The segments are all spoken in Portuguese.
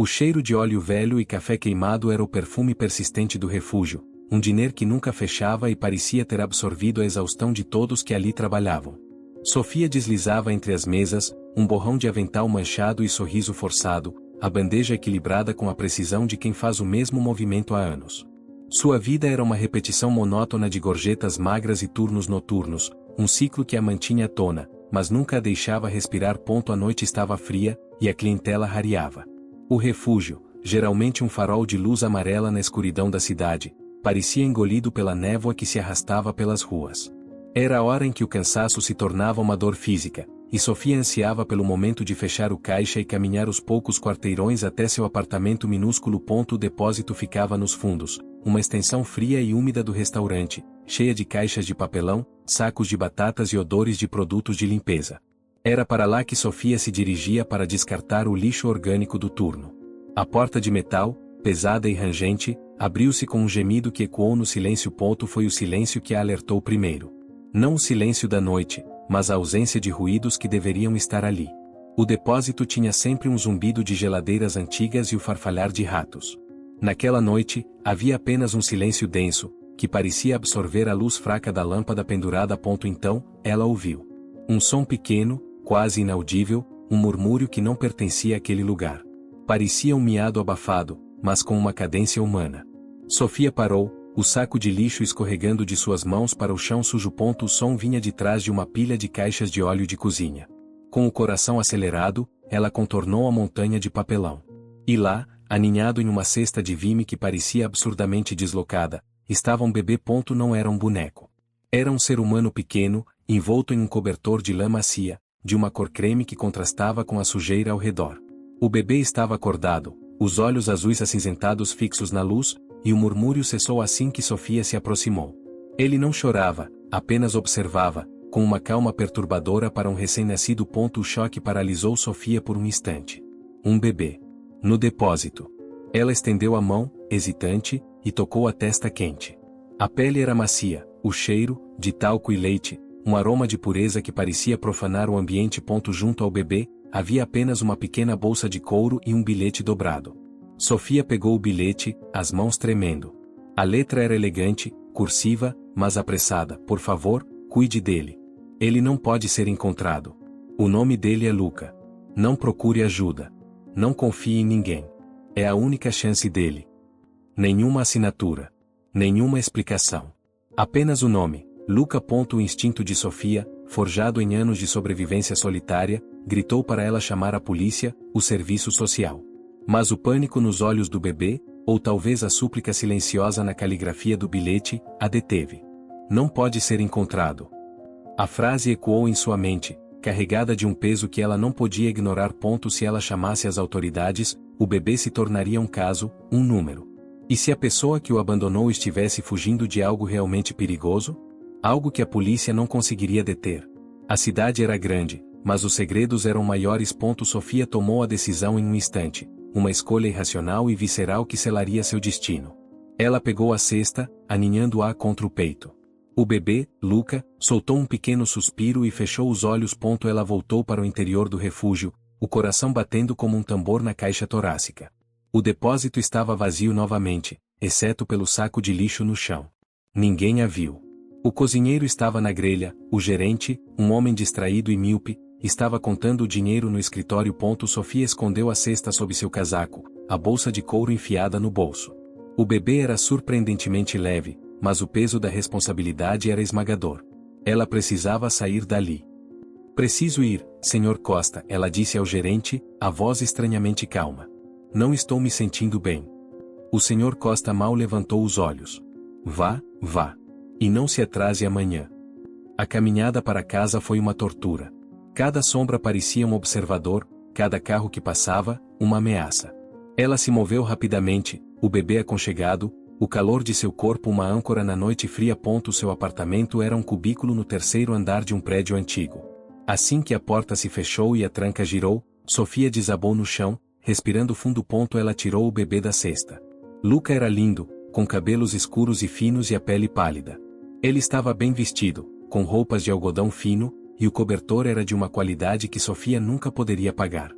O cheiro de óleo velho e café queimado era o perfume persistente do refúgio, um diner que nunca fechava e parecia ter absorvido a exaustão de todos que ali trabalhavam. Sofia deslizava entre as mesas, um borrão de avental manchado e sorriso forçado, a bandeja equilibrada com a precisão de quem faz o mesmo movimento há anos. Sua vida era uma repetição monótona de gorjetas magras e turnos noturnos, um ciclo que a mantinha à tona, mas nunca a deixava respirar. A noite estava fria, e a clientela rareava. O refúgio, geralmente um farol de luz amarela na escuridão da cidade, parecia engolido pela névoa que se arrastava pelas ruas. Era a hora em que o cansaço se tornava uma dor física, e Sofia ansiava pelo momento de fechar o caixa e caminhar os poucos quarteirões até seu apartamento minúsculo. O depósito ficava nos fundos, uma extensão fria e úmida do restaurante, cheia de caixas de papelão, sacos de batatas e odores de produtos de limpeza. Era para lá que Sofia se dirigia para descartar o lixo orgânico do turno. A porta de metal, pesada e rangente, abriu-se com um gemido que ecoou no silêncio. Foi o silêncio que a alertou primeiro. Não o silêncio da noite, mas a ausência de ruídos que deveriam estar ali. O depósito tinha sempre um zumbido de geladeiras antigas e o farfalhar de ratos. Naquela noite, havia apenas um silêncio denso, que parecia absorver a luz fraca da lâmpada pendurada. Então, ela ouviu um som pequeno, quase inaudível, um murmúrio que não pertencia àquele lugar. Parecia um miado abafado, mas com uma cadência humana. Sofia parou, o saco de lixo escorregando de suas mãos para o chão sujo. O som vinha de trás de uma pilha de caixas de óleo de cozinha. Com o coração acelerado, ela contornou a montanha de papelão. E lá, aninhado em uma cesta de vime que parecia absurdamente deslocada, estava um bebê. Não era um boneco. Era um ser humano pequeno, envolto em um cobertor de lã macia, de uma cor creme que contrastava com a sujeira ao redor. O bebê estava acordado, os olhos azuis acinzentados fixos na luz, e o murmúrio cessou assim que Sofia se aproximou. Ele não chorava, apenas observava, com uma calma perturbadora para um recém-nascido. O choque paralisou Sofia por um instante. Um bebê. No depósito. Ela estendeu a mão, hesitante, e tocou a testa quente. A pele era macia, o cheiro, de talco e leite, um aroma de pureza que parecia profanar o ambiente. Junto ao bebê, havia apenas uma pequena bolsa de couro e um bilhete dobrado. Sofia pegou o bilhete, as mãos tremendo. A letra era elegante, cursiva, mas apressada. Por favor, cuide dele. Ele não pode ser encontrado. O nome dele é Luca. Não procure ajuda. Não confie em ninguém. É a única chance dele. Nenhuma assinatura. Nenhuma explicação. Apenas o nome, Luca. O instinto de Sofia, forjado em anos de sobrevivência solitária, gritou para ela chamar a polícia, o serviço social. Mas o pânico nos olhos do bebê, ou talvez a súplica silenciosa na caligrafia do bilhete, a deteve. Não pode ser encontrado. A frase ecoou em sua mente, carregada de um peso que ela não podia ignorar. Se ela chamasse as autoridades, o bebê se tornaria um caso, um número. E se a pessoa que o abandonou estivesse fugindo de algo realmente perigoso? Algo que a polícia não conseguiria deter. A cidade era grande, mas os segredos eram maiores. Sofia tomou a decisão em um instante, uma escolha irracional e visceral que selaria seu destino. Ela pegou a cesta, aninhando-a contra o peito. O bebê, Luca, soltou um pequeno suspiro e fechou os olhos. Ela voltou para o interior do refúgio, o coração batendo como um tambor na caixa torácica. O depósito estava vazio novamente, exceto pelo saco de lixo no chão. Ninguém a viu. O cozinheiro estava na grelha, o gerente, um homem distraído e míope, estava contando o dinheiro no escritório. Sofia escondeu a cesta sob seu casaco, a bolsa de couro enfiada no bolso. O bebê era surpreendentemente leve, mas o peso da responsabilidade era esmagador. Ela precisava sair dali. Preciso ir, Sr. Costa, ela disse ao gerente, a voz estranhamente calma. Não estou me sentindo bem. O Sr. Costa mal levantou os olhos. Vá, vá. E não se atrase amanhã. A caminhada para casa foi uma tortura. Cada sombra parecia um observador, cada carro que passava, uma ameaça. Ela se moveu rapidamente, o bebê aconchegado, o calor de seu corpo uma âncora na noite fria. Seu apartamento era um cubículo no terceiro andar de um prédio antigo. Assim que a porta se fechou e a tranca girou, Sofia desabou no chão, respirando fundo. Ela tirou o bebê da cesta. Luca era lindo, com cabelos escuros e finos e a pele pálida. Ele estava bem vestido, com roupas de algodão fino, e o cobertor era de uma qualidade que Sofia nunca poderia pagar.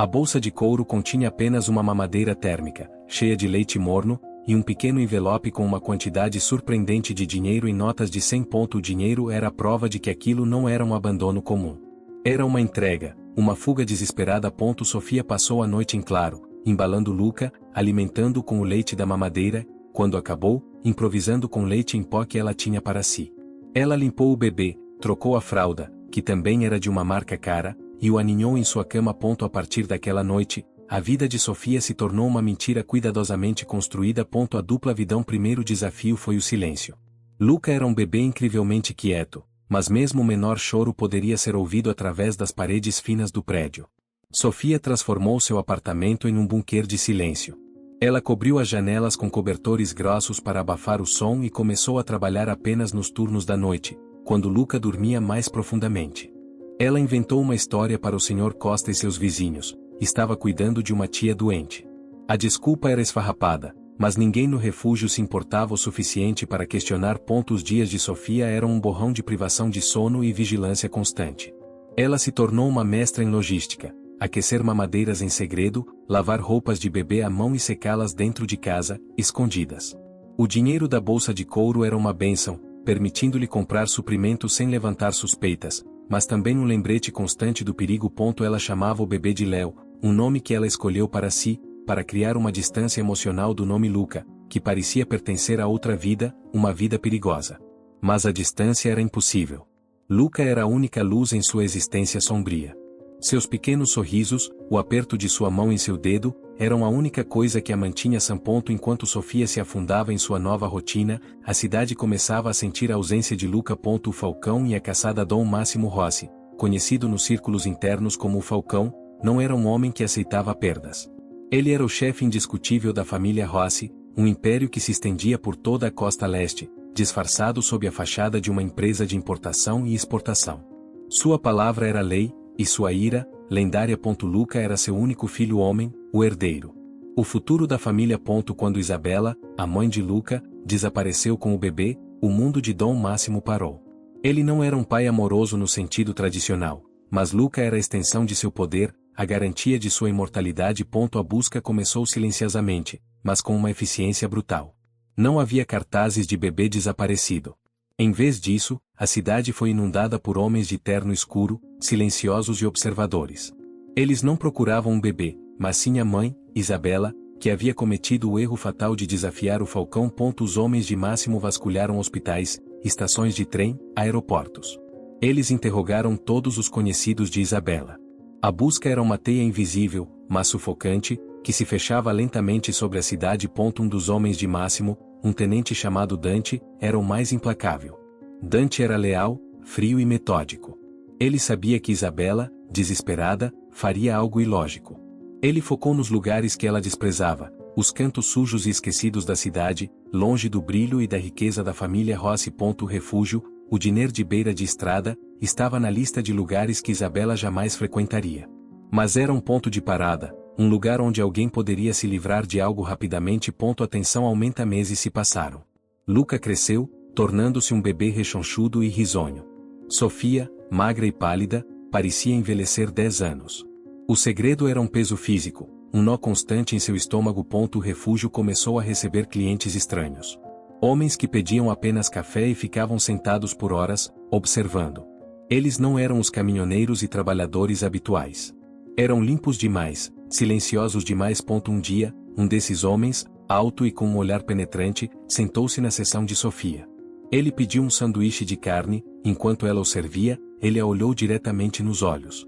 A bolsa de couro continha apenas uma mamadeira térmica, cheia de leite morno, e um pequeno envelope com uma quantidade surpreendente de dinheiro em notas de 100 pontos. O dinheiro era a prova de que aquilo não era um abandono comum. Era uma entrega, uma fuga desesperada. Sofia passou a noite em claro, embalando Luca, alimentando-o com o leite da mamadeira, quando acabou, improvisando com leite em pó que ela tinha para si. Ela limpou o bebê, trocou a fralda, que também era de uma marca cara, e o aninhou em sua cama. A partir daquela noite, a vida de Sofia se tornou uma mentira cuidadosamente construída. A dupla vidão. Primeiro desafio foi o silêncio. Luca era um bebê incrivelmente quieto, mas mesmo o menor choro poderia ser ouvido através das paredes finas do prédio. Sofia transformou seu apartamento em um bunker de silêncio. Ela cobriu as janelas com cobertores grossos para abafar o som e começou a trabalhar apenas nos turnos da noite, quando Luca dormia mais profundamente. Ela inventou uma história para o Sr. Costa e seus vizinhos. Estava cuidando de uma tia doente. A desculpa era esfarrapada, mas ninguém no refúgio se importava o suficiente para questionar. Os dias de Sofia eram um borrão de privação de sono e vigilância constante. Ela se tornou uma mestra em logística, aquecer mamadeiras em segredo, lavar roupas de bebê à mão e secá-las dentro de casa, escondidas. O dinheiro da bolsa de couro era uma bênção, permitindo-lhe comprar suprimentos sem levantar suspeitas, mas também um lembrete constante do perigo. Ela chamava o bebê de Léo, um nome que ela escolheu para si, para criar uma distância emocional do nome Luca, que parecia pertencer a outra vida, uma vida perigosa. Mas a distância era impossível. Luca era a única luz em sua existência sombria. Seus pequenos sorrisos, o aperto de sua mão em seu dedo, eram a única coisa que a mantinha sã. Enquanto Sofia se afundava em sua nova rotina, a cidade começava a sentir a ausência de Luca. O Falcão e a caçada. Dom Máximo Rossi, conhecido nos círculos internos como o Falcão, não era um homem que aceitava perdas. Ele era o chefe indiscutível da família Rossi, um império que se estendia por toda a costa leste, disfarçado sob a fachada de uma empresa de importação e exportação. Sua palavra era lei, e sua ira, lendária. Luca era seu único filho homem, o herdeiro. O futuro da família. Quando Isabela, a mãe de Luca, desapareceu com o bebê, o mundo de Dom Máximo parou. Ele não era um pai amoroso no sentido tradicional, mas Luca era a extensão de seu poder, a garantia de sua imortalidade. A busca começou silenciosamente, mas com uma eficiência brutal. Não havia cartazes de bebê desaparecido. Em vez disso, a cidade foi inundada por homens de terno escuro, silenciosos e observadores. Eles não procuravam um bebê, mas sim a mãe, Isabela, que havia cometido o erro fatal de desafiar o Falcão. Os homens de Máximo vasculharam hospitais, estações de trem, aeroportos. Eles interrogaram todos os conhecidos de Isabela. A busca era uma teia invisível, mas sufocante, que se fechava lentamente sobre a cidade. Um dos homens de Máximo, um tenente chamado Dante, era o mais implacável. Dante era leal, frio e metódico. Ele sabia que Isabela, desesperada, faria algo ilógico. Ele focou nos lugares que ela desprezava, os cantos sujos e esquecidos da cidade, longe do brilho e da riqueza da família Rossi. O refúgio, o diner de beira de estrada, estava na lista de lugares que Isabela jamais frequentaria. Mas era um ponto de parada, um lugar onde alguém poderia se livrar de algo rapidamente. A tensão aumenta. Meses se passaram. Luca cresceu, tornando-se um bebê rechonchudo e risonho. Sofia, magra e pálida, parecia envelhecer 10 anos. O segredo era um peso físico, um nó constante em seu estômago. O refúgio começou a receber clientes estranhos. Homens que pediam apenas café e ficavam sentados por horas, observando. Eles não eram os caminhoneiros e trabalhadores habituais. Eram limpos demais, silenciosos demais. Um dia, um desses homens, alto e com um olhar penetrante, sentou-se na seção de Sofia. Ele pediu um sanduíche de carne, enquanto ela o servia, ele a olhou diretamente nos olhos.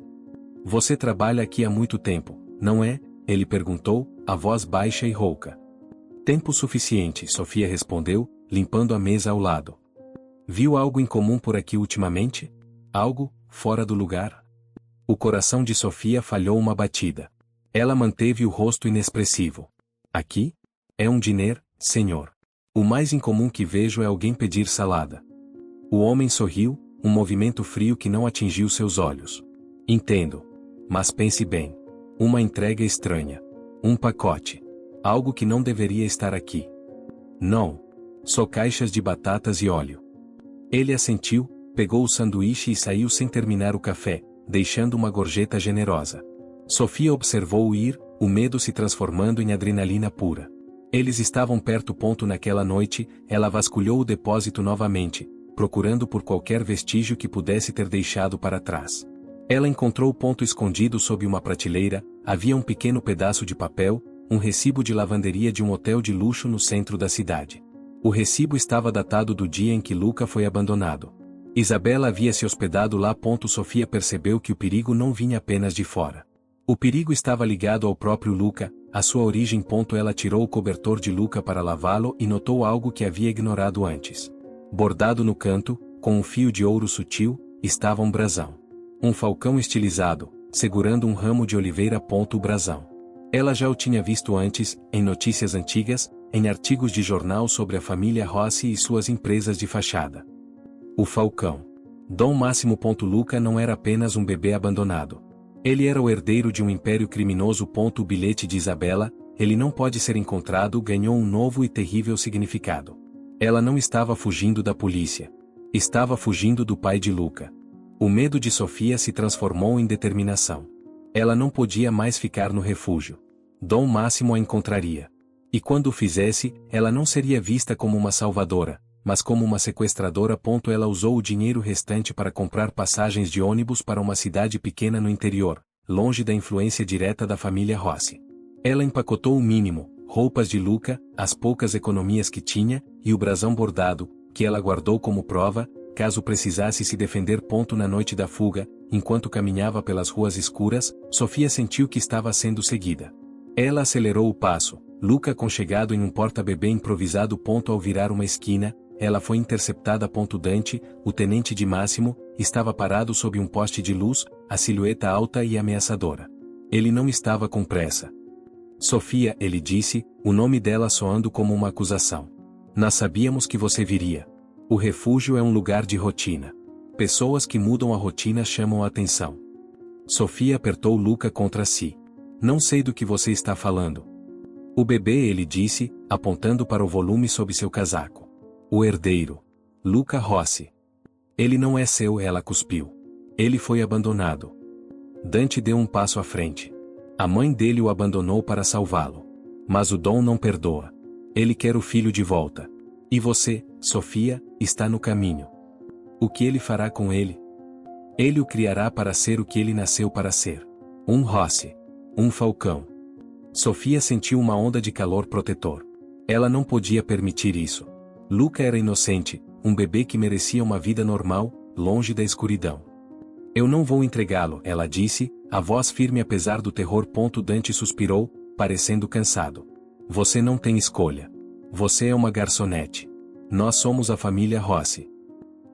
Você trabalha aqui há muito tempo, não é? Ele perguntou, a voz baixa e rouca. Tempo suficiente, Sofia respondeu, limpando a mesa ao lado. Viu algo incomum por aqui ultimamente? Algo, fora do lugar? O coração de Sofia falhou uma batida. Ela manteve o rosto inexpressivo. Aqui? É um diner, senhor. O mais incomum que vejo é alguém pedir salada. O homem sorriu, um movimento frio que não atingiu seus olhos. Entendo. Mas pense bem. Uma entrega estranha. Um pacote. Algo que não deveria estar aqui. Não. Só caixas de batatas e óleo. Ele assentiu, pegou o sanduíche e saiu sem terminar o café, deixando uma gorjeta generosa. Sofia observou ir, o medo se transformando em adrenalina pura. Eles estavam perto. Naquela noite, ela vasculhou o depósito novamente, procurando por qualquer vestígio que pudesse ter deixado para trás. Ela encontrou escondido sob uma prateleira, havia um pequeno pedaço de papel, um recibo de lavanderia de um hotel de luxo no centro da cidade. O recibo estava datado do dia em que Luca foi abandonado. Isabela havia se hospedado lá. Sofia percebeu que o perigo não vinha apenas de fora. O perigo estava ligado ao próprio Luca, à sua origem. Ela tirou o cobertor de Luca para lavá-lo e notou algo que havia ignorado antes. Bordado no canto, com um fio de ouro sutil, estava um brasão. Um falcão estilizado, segurando um ramo de oliveira. O brasão. Ela já o tinha visto antes, em notícias antigas, em artigos de jornal sobre a família Rossi e suas empresas de fachada. O falcão. Dom Máximo. Luca não era apenas um bebê abandonado. Ele era o herdeiro de um império criminoso. O bilhete de Isabela, ele não pode ser encontrado, ganhou um novo e terrível significado. Ela não estava fugindo da polícia. Estava fugindo do pai de Luca. O medo de Sofia se transformou em determinação. Ela não podia mais ficar no refúgio. Dom Máximo a encontraria. E quando o fizesse, ela não seria vista como uma salvadora, mas como uma sequestradora. Ela usou o dinheiro restante para comprar passagens de ônibus para uma cidade pequena no interior, longe da influência direta da família Rossi. Ela empacotou o mínimo, roupas de Luca, as poucas economias que tinha, e o brasão bordado, que ela guardou como prova, caso precisasse se defender. Na noite da fuga, enquanto caminhava pelas ruas escuras, Sofia sentiu que estava sendo seguida. Ela acelerou o passo, Luca aconchegado em um porta-bebê improvisado. Ao virar uma esquina, ela foi interceptada. Dante, o tenente de Máximo, estava parado sob um poste de luz, a silhueta alta e ameaçadora. Ele não estava com pressa. Sofia, ele disse, o nome dela soando como uma acusação. Nós sabíamos que você viria. O refúgio é um lugar de rotina. Pessoas que mudam a rotina chamam a atenção. Sofia apertou Luca contra si. Não sei do que você está falando. O bebê, ele disse, apontando para o volume sob seu casaco. O herdeiro. Luca Rossi. Ele não é seu, ela cuspiu. Ele foi abandonado. Dante deu um passo à frente. A mãe dele o abandonou para salvá-lo. Mas o Dom não perdoa. Ele quer o filho de volta. E você, Sofia, está no caminho. O que ele fará com ele? Ele o criará para ser o que ele nasceu para ser. Um Rossi. Um falcão. Sofia sentiu uma onda de calor protetor. Ela não podia permitir isso. Luca era inocente, um bebê que merecia uma vida normal, longe da escuridão. Eu não vou entregá-lo, ela disse, a voz firme apesar do terror. Dante suspirou, parecendo cansado. Você não tem escolha. Você é uma garçonete. Nós somos a família Rossi.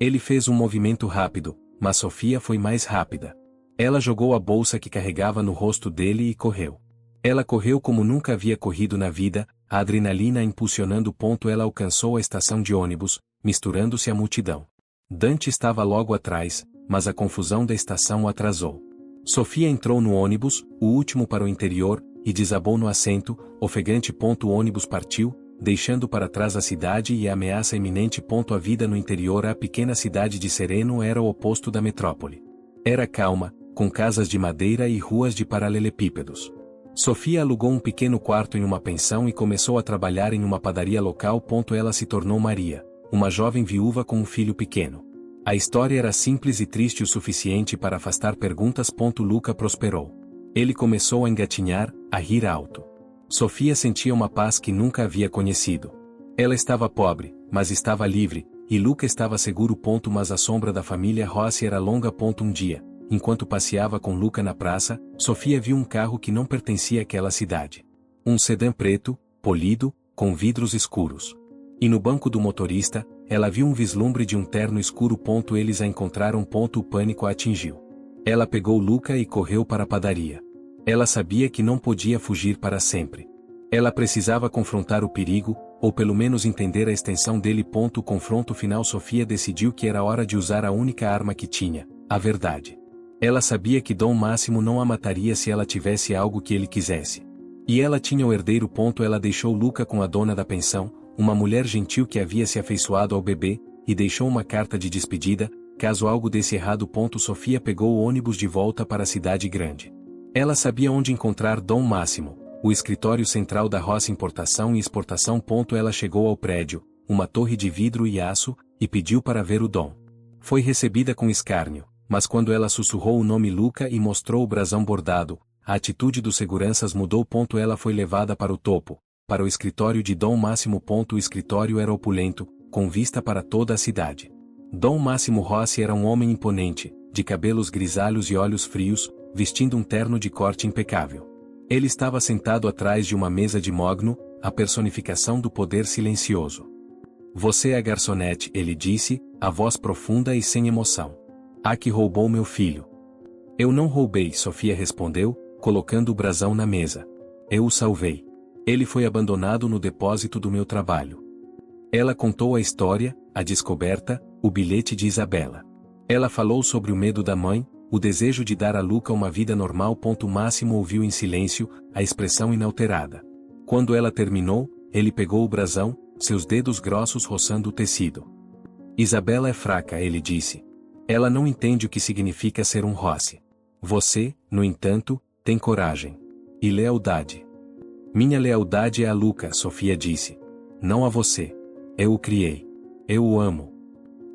Ele fez um movimento rápido, mas Sofia foi mais rápida. Ela jogou a bolsa que carregava no rosto dele e correu. Ela correu como nunca havia corrido na vida, a adrenalina a impulsionando. Ela alcançou a estação de ônibus, misturando-se à multidão. Dante estava logo atrás, mas a confusão da estação o atrasou. Sofia entrou no ônibus, o último para o interior, e desabou no assento, ofegante. O ônibus partiu, deixando para trás a cidade e a ameaça iminente. A vida no interior. A pequena cidade de Sereno era o oposto da metrópole. Era calma, com casas de madeira e ruas de paralelepípedos. Sofia alugou um pequeno quarto em uma pensão e começou a trabalhar em uma padaria local. Ela se tornou Maria, uma jovem viúva com um filho pequeno. A história era simples e triste o suficiente para afastar perguntas. Luca prosperou. Ele começou a engatinhar, a rir alto. Sofia sentia uma paz que nunca havia conhecido. Ela estava pobre, mas estava livre, e Luca estava seguro. Mas a sombra da família Rossi era longa. Um dia, enquanto passeava com Luca na praça, Sofia viu um carro que não pertencia àquela cidade. Um sedã preto, polido, com vidros escuros. E no banco do motorista, ela viu um vislumbre de um terno escuro. Eles a encontraram. O pânico a atingiu. Ela pegou Luca e correu para a padaria. Ela sabia que não podia fugir para sempre. Ela precisava confrontar o perigo, ou pelo menos entender a extensão dele. O confronto final. Sofia decidiu que era hora de usar a única arma que tinha, a verdade. Ela sabia que Dom Máximo não a mataria se ela tivesse algo que ele quisesse. E ela tinha o herdeiro. Ela deixou Luca com a dona da pensão, uma mulher gentil que havia se afeiçoado ao bebê, e deixou uma carta de despedida, caso algo desse errado. Sofia pegou o ônibus de volta para a cidade grande. Ela sabia onde encontrar Dom Máximo, o escritório central da Rossi Importação e Exportação. Ela chegou ao prédio, uma torre de vidro e aço, e pediu para ver o Dom. Foi recebida com escárnio, mas quando ela sussurrou o nome Luca e mostrou o brasão bordado, a atitude dos seguranças mudou. Ela foi levada para o topo, para o escritório de Dom Máximo. O escritório era opulento, com vista para toda a cidade. Dom Máximo Rossi era um homem imponente, de cabelos grisalhos e olhos frios, vestindo um terno de corte impecável. Ele estava sentado atrás de uma mesa de mogno, a personificação do poder silencioso. Você é a garçonete, ele disse, a voz profunda e sem emoção. A que roubou meu filho. Eu não roubei, Sofia respondeu, colocando o brasão na mesa. Eu o salvei. Ele foi abandonado no depósito do meu trabalho. Ela contou a história, a descoberta, o bilhete de Isabela. Ela falou sobre o medo da mãe, o desejo de dar a Luca uma vida normal. Máximo ouviu em silêncio, a expressão inalterada. Quando ela terminou, ele pegou o brasão, seus dedos grossos roçando o tecido. Isabela é fraca, ele disse. Ela não entende o que significa ser um Rossi. Você, no entanto, tem coragem. E lealdade. Minha lealdade é a Luca, Sofia disse. Não a você. Eu o criei. Eu o amo.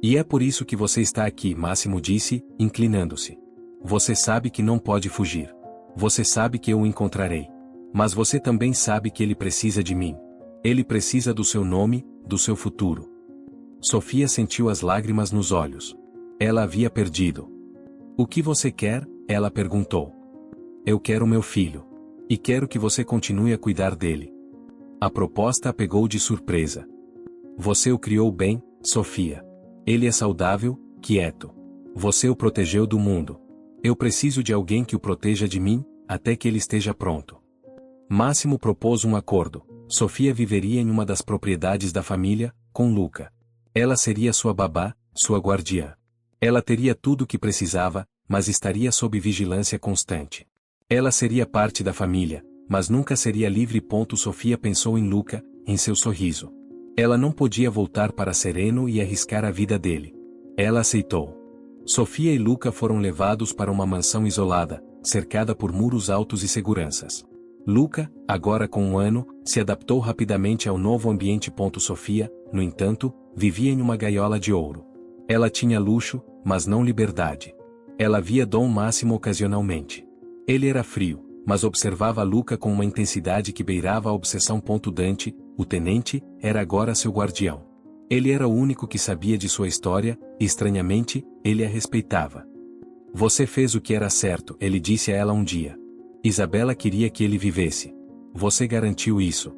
E é por isso que você está aqui, Máximo disse, inclinando-se. Você sabe que não pode fugir. Você sabe que eu o encontrarei. Mas você também sabe que ele precisa de mim. Ele precisa do seu nome, do seu futuro. Sofia sentiu as lágrimas nos olhos. Ela havia perdido. O que você quer? Ela perguntou. Eu quero meu filho. E quero que você continue a cuidar dele. A proposta a pegou de surpresa. Você o criou bem, Sofia. Ele é saudável, quieto. Você o protegeu do mundo. Eu preciso de alguém que o proteja de mim, até que ele esteja pronto. Máximo propôs um acordo. Sofia viveria em uma das propriedades da família, com Luca. Ela seria sua babá, sua guardiã. Ela teria tudo o que precisava, mas estaria sob vigilância constante. Ela seria parte da família, mas nunca seria livre. Sofia pensou em Luca, em seu sorriso. Ela não podia voltar para Sereno e arriscar a vida dele. Ela aceitou. Sofia e Luca foram levados para uma mansão isolada, cercada por muros altos e seguranças. Luca, agora com 1 ano, se adaptou rapidamente ao novo ambiente. Sofia, no entanto, vivia em uma gaiola de ouro. Ela tinha luxo, mas não liberdade. Ela via Dom Máximo ocasionalmente. Ele era frio, mas observava Luca com uma intensidade que beirava a obsessão. Dante, o tenente, era agora seu guardião. Ele era o único que sabia de sua história, e estranhamente, ele a respeitava. Você fez o que era certo, ele disse a ela um dia. Isabela queria que ele vivesse. Você garantiu isso.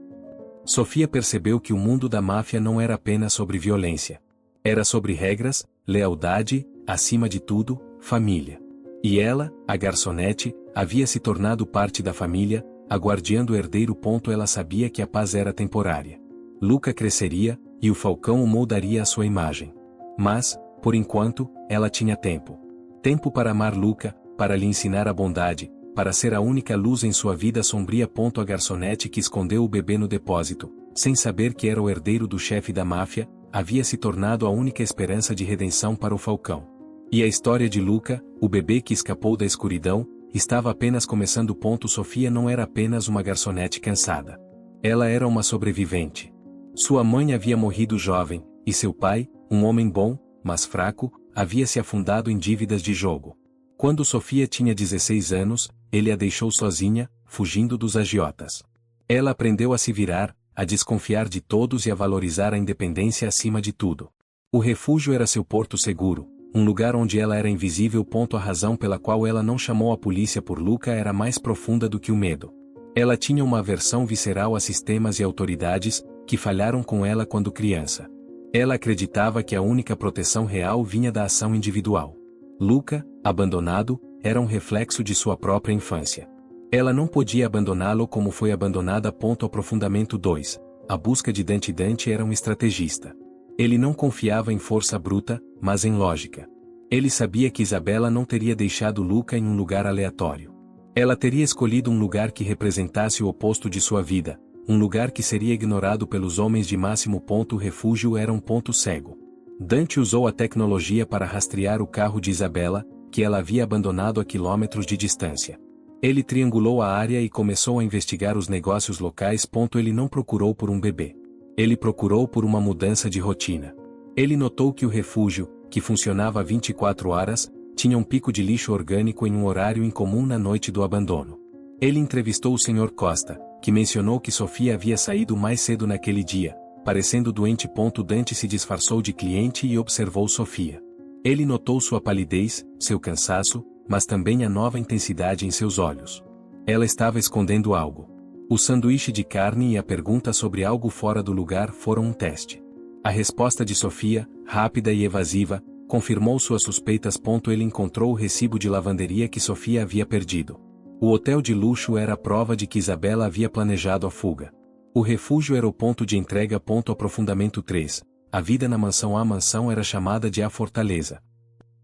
Sofia percebeu que o mundo da máfia não era apenas sobre violência. Era sobre regras, lealdade, acima de tudo, família. E ela, a garçonete, havia se tornado parte da família, a guardiã do herdeiro. Ela sabia que a paz era temporária. Luca cresceria, e o Falcão o moldaria à sua imagem. Mas, por enquanto, ela tinha tempo. Tempo para amar Luca, para lhe ensinar a bondade, para ser a única luz em sua vida sombria. A garçonete que escondeu o bebê no depósito, sem saber que era o herdeiro do chefe da máfia, havia se tornado a única esperança de redenção para o Falcão. E a história de Luca, o bebê que escapou da escuridão, estava apenas começando. Sofia não era apenas uma garçonete cansada. Ela era uma sobrevivente. Sua mãe havia morrido jovem, e seu pai, um homem bom, mas fraco, havia se afundado em dívidas de jogo. Quando Sofia tinha 16 anos, ele a deixou sozinha, fugindo dos agiotas. Ela aprendeu a se virar, a desconfiar de todos e a valorizar a independência acima de tudo. O refúgio era seu porto seguro, um lugar onde ela era invisível. A razão pela qual ela não chamou a polícia por Luca era mais profunda do que o medo. Ela tinha uma aversão visceral a sistemas e autoridades, que falharam com ela quando criança. Ela acreditava que a única proteção real vinha da ação individual. Luca, abandonado, era um reflexo de sua própria infância. Ela não podia abandoná-lo como foi abandonada. Aprofundamento 2. A busca de Dante. Dante era um estrategista. Ele não confiava em força bruta, mas em lógica. Ele sabia que Isabela não teria deixado Luca em um lugar aleatório. Ela teria escolhido um lugar que representasse o oposto de sua vida, um lugar que seria ignorado pelos homens de Máximo. O refúgio era um ponto cego. Dante usou a tecnologia para rastrear o carro de Isabela, que ela havia abandonado a quilômetros de distância. Ele triangulou a área e começou a investigar os negócios locais. Ele não procurou por um bebê. Ele procurou por uma mudança de rotina. Ele notou que o refúgio, que funcionava 24 horas, tinha um pico de lixo orgânico em um horário incomum na noite do abandono. Ele entrevistou o Sr. Costa, que mencionou que Sofia havia saído mais cedo naquele dia, parecendo doente. Dante se disfarçou de cliente e observou Sofia. Ele notou sua palidez, seu cansaço, mas também a nova intensidade em seus olhos. Ela estava escondendo algo. O sanduíche de carne e a pergunta sobre algo fora do lugar foram um teste. A resposta de Sofia, rápida e evasiva, confirmou suas suspeitas. Ele encontrou o recibo de lavanderia que Sofia havia perdido. O hotel de luxo era a prova de que Isabela havia planejado a fuga. O refúgio era o ponto de entrega. Aprofundamento 3. A vida na mansão. A mansão era chamada de a Fortaleza.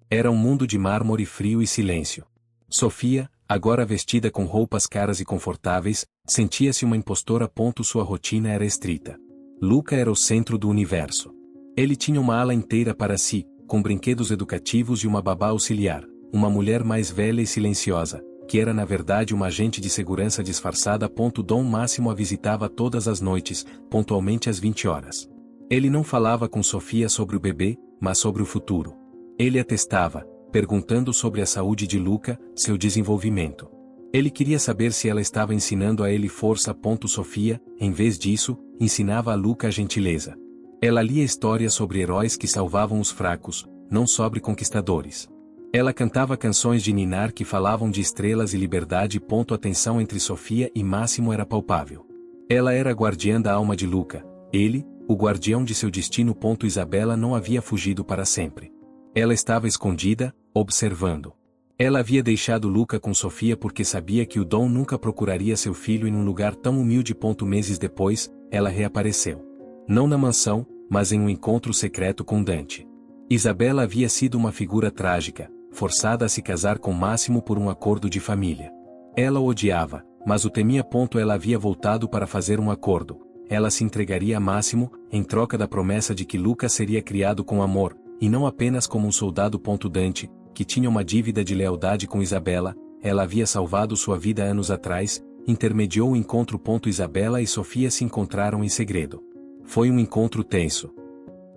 Era um mundo de mármore frio e silêncio. Sofia, agora vestida com roupas caras e confortáveis, sentia-se uma impostora. Sua rotina era estrita. Luca era o centro do universo. Ele tinha uma ala inteira para si, com brinquedos educativos e uma babá auxiliar, uma mulher mais velha e silenciosa, que era na verdade uma agente de segurança disfarçada. Dom Máximo a visitava todas as noites, pontualmente às 20 horas. Ele não falava com Sofia sobre o bebê, mas sobre o futuro. Ele a testava, perguntando sobre a saúde de Luca, seu desenvolvimento. Ele queria saber se ela estava ensinando a ele força. Sofia, em vez disso, ensinava a Luca a gentileza. Ela lia histórias sobre heróis que salvavam os fracos, não sobre conquistadores. Ela cantava canções de ninar que falavam de estrelas e liberdade. A tensão entre Sofia e Máximo era palpável. Ela era a guardiã da alma de Luca, ele, o guardião de seu destino. Isabela não havia fugido para sempre. Ela estava escondida, observando. Ela havia deixado Luca com Sofia porque sabia que o Dom nunca procuraria seu filho em um lugar tão humilde. Meses depois, ela reapareceu. Não na mansão, mas em um encontro secreto com Dante. Isabela havia sido uma figura trágica, forçada a se casar com Máximo por um acordo de família. Ela o odiava, mas o temia. Ela havia voltado para fazer um acordo. Ela se entregaria a Máximo, em troca da promessa de que Luca seria criado com amor, e não apenas como um soldado. Dante, que tinha uma dívida de lealdade com Isabela, ela havia salvado sua vida anos atrás, intermediou o encontro. Isabela e Sofia se encontraram em segredo. Foi um encontro tenso.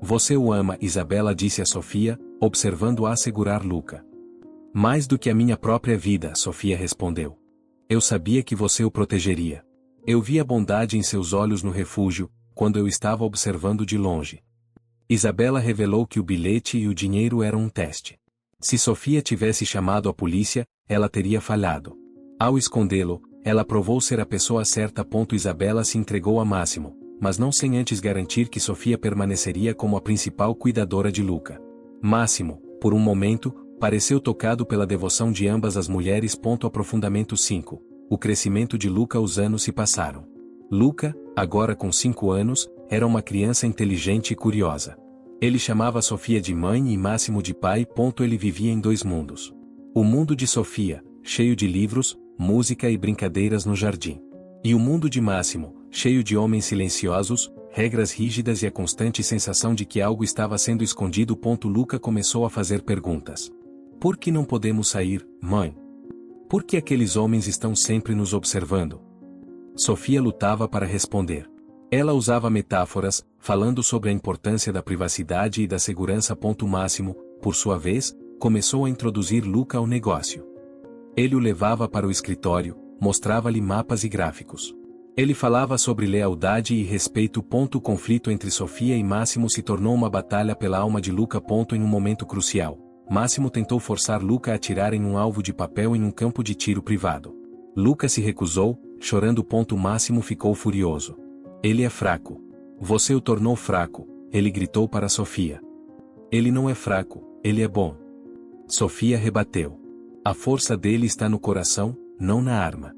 Você o ama, Isabela disse a Sofia, observando-a assegurar Luca. Mais do que a minha própria vida, Sofia respondeu. Eu sabia que você o protegeria. Eu vi a bondade em seus olhos no refúgio, quando eu estava observando de longe. Isabela revelou que o bilhete e o dinheiro eram um teste. Se Sofia tivesse chamado a polícia, ela teria falhado. Ao escondê-lo, ela provou ser a pessoa certa. Isabela se entregou a Máximo, mas não sem antes garantir que Sofia permaneceria como a principal cuidadora de Luca. Máximo, por um momento, pareceu tocado pela devoção de ambas as mulheres. Aprofundamento 5. O crescimento de Luca. Os anos se passaram. Luca, agora com 5 anos, era uma criança inteligente e curiosa. Ele chamava Sofia de mãe e Máximo de pai. Ele vivia em 2 mundos. O mundo de Sofia, cheio de livros, música e brincadeiras no jardim. E o mundo de Máximo, cheio de homens silenciosos, regras rígidas e a constante sensação de que algo estava sendo escondido. Luca começou a fazer perguntas. Por que não podemos sair, mãe? Por que aqueles homens estão sempre nos observando? Sofia lutava para responder. Ela usava metáforas, falando sobre a importância da privacidade e da segurança. Máximo, por sua vez, começou a introduzir Luca ao negócio. Ele o levava para o escritório, mostrava-lhe mapas e gráficos. Ele falava sobre lealdade e respeito. O conflito entre Sofia e Máximo se tornou uma batalha pela alma de Luca. Em um momento crucial, Máximo tentou forçar Luca a atirar em um alvo de papel em um campo de tiro privado. Luca se recusou, chorando. Máximo ficou furioso. Ele é fraco. Você o tornou fraco, ele gritou para Sofia. Ele não é fraco, ele é bom. Sofia rebateu. A força dele está no coração, não na arma.